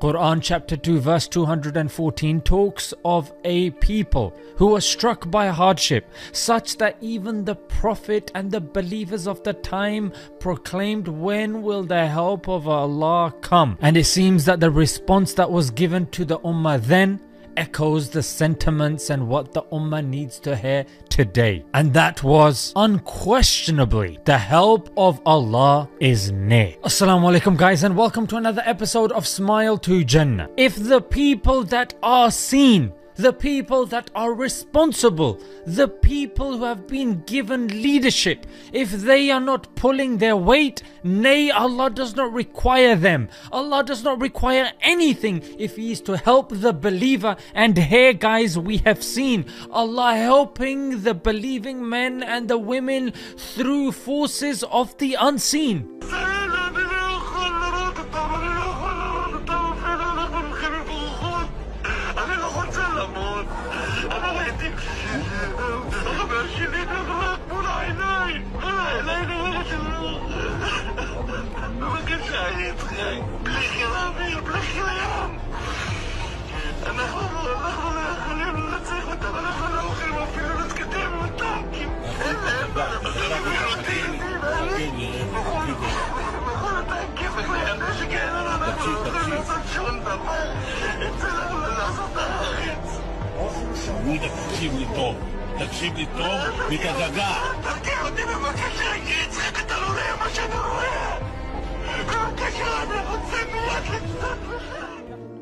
Quran chapter 2 verse 214 talks of a people who were struck by hardship, such that even the Prophet and the believers of the time proclaimed, when will the help of Allah come? And it seems that the response that was given to the Ummah then echoes the sentiments and what the Ummah needs to hear today. And that was unquestionably the help of Allah is near. Assalamu alaikum guys, and welcome to another episode of Smile to Jannah. If the people that are seen, the people that are responsible, the people who have been given leadership, if they are not pulling their weight, nay, Allah does not require them. Allah does not require anything if He is to help the believer. And here guys, we have seen Allah helping the believing men and the women through forces of the unseen. תקשיב לי טוב ותדגע. תרגיע אותי בבקשה, כי צריך אתה לא רואה מה שאני רואה. בבקשה, אני רוצה מיד לצטט.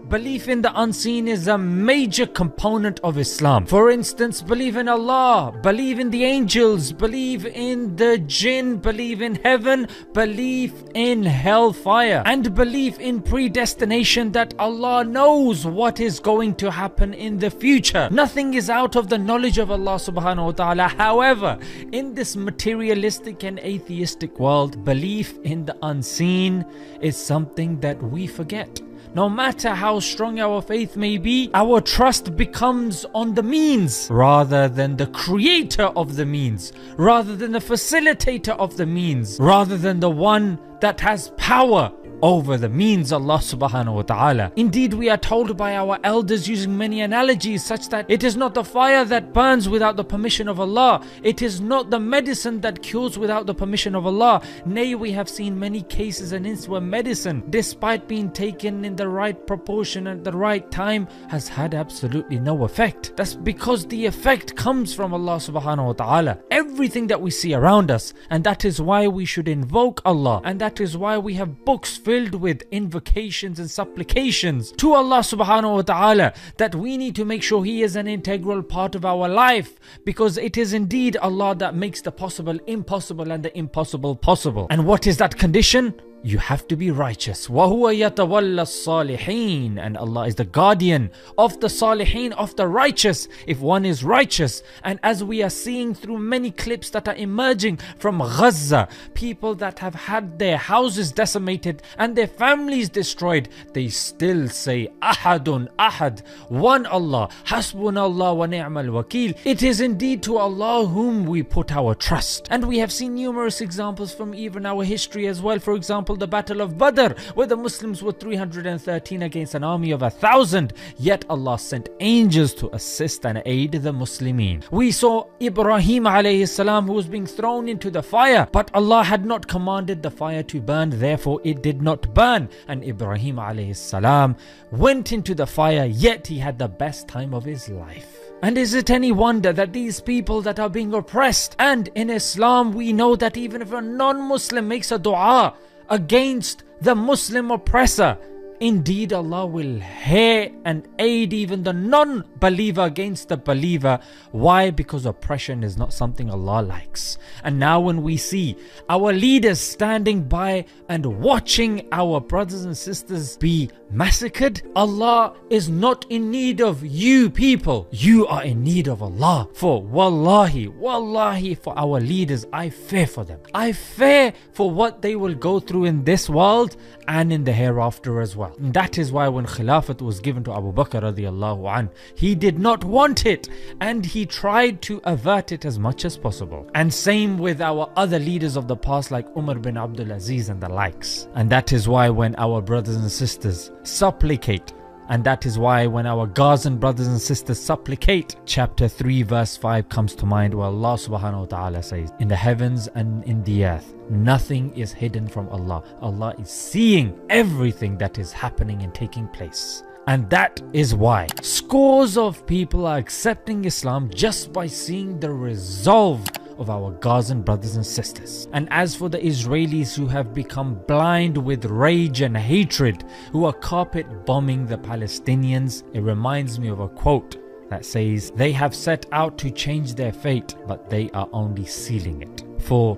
Belief in the unseen is a major component of Islam. For instance, believe in Allah, believe in the angels, believe in the jinn, believe in heaven, believe in hellfire, and believe in predestination, that Allah knows what is going to happen in the future. Nothing is out of the knowledge of Allah subhanahu wa ta'ala. However, in this materialistic and atheistic world, belief in the unseen is something that we forget. No matter how strong our faith may be, our trust becomes on the means rather than the creator of the means, rather than the facilitator of the means, rather than the one that has power over the means, Allah subhanahu wa ta'ala. Indeed, we are told by our elders using many analogies such that it is not the fire that burns without the permission of Allah, it is not the medicine that cures without the permission of Allah. Nay, we have seen many cases and instances where medicine, despite being taken in the right proportion at the right time, has had absolutely no effect. That's because the effect comes from Allah subhanahu wa ta'ala. Everything that we see around us, and that is why we should invoke Allah, and that is why we have books filled with invocations and supplications to Allah subhanahu wa ta'ala, that we need to make sure He is an integral part of our life, because it is indeed Allah that makes the possible impossible and the impossible possible. And what is that condition? You have to be righteous. وَهُوَ يَتَوَلَّى الصَّالِحِينَ. And Allah is the guardian of the salihin, of the righteous, if one is righteous. And as we are seeing through many clips that are emerging from Gaza, people that have had their houses decimated and their families destroyed, they still say Ahadun Ahad, one Allah, Hasbunallah wa ni'mal wakil. It is indeed to Allah whom we put our trust. And we have seen numerous examples from even our history as well. For example, the Battle of Badr, where the Muslims were 313 against an army of 1,000, yet Allah sent angels to assist and aid the Muslimin. We saw Ibrahim alayhi salam, who was being thrown into the fire, but Allah had not commanded the fire to burn, therefore it did not burn. And Ibrahim alayhi salam went into the fire, yet he had the best time of his life. And is it any wonder that these people that are being oppressed, and in Islam we know that even if a non-Muslim makes a dua against the Muslim oppressor, indeed Allah will hear and aid even the non-believer against the believer. Why? Because oppression is not something Allah likes. And now when we see our leaders standing by and watching our brothers and sisters be massacred, Allah is not in need of you people. You are in need of Allah. For wallahi, for our leaders, I fear for them. I fear for what they will go through in this world and in the hereafter as well. And that is why when Khilafat was given to Abu Bakr radiallahu anh, he did not want it and he tried to avert it as much as possible. And same with our other leaders of the past like Umar bin Abdul Aziz and the likes. And that is why when our brothers and sisters supplicate, and that is why when our Gazan brothers and sisters supplicate, chapter 3 verse 5 comes to mind, where Allah subhanahu wa ta'ala says, in the heavens and in the earth, nothing is hidden from Allah. Allah is seeing everything that is happening and taking place. And that is why scores of people are accepting Islam just by seeing the resolve of our Gazan brothers and sisters. And as for the Israelis who have become blind with rage and hatred, who are carpet bombing the Palestinians, it reminds me of a quote that says, they have set out to change their fate, but they are only sealing it. For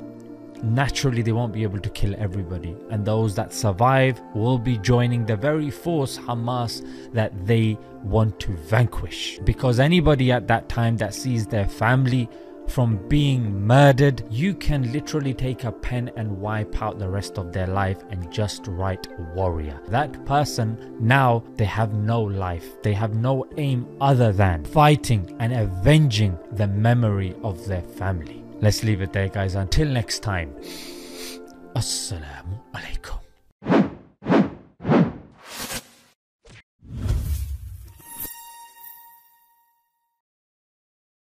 naturally they won't be able to kill everybody, and those that survive will be joining the very force Hamas that they want to vanquish. Because anybody at that time that sees their family from being murdered, you can literally take a pen and wipe out the rest of their life and just write warrior. That person, now they have no life, they have no aim other than fighting and avenging the memory of their family. Let's leave it there, guys. Until next time, Assalamu alaikum.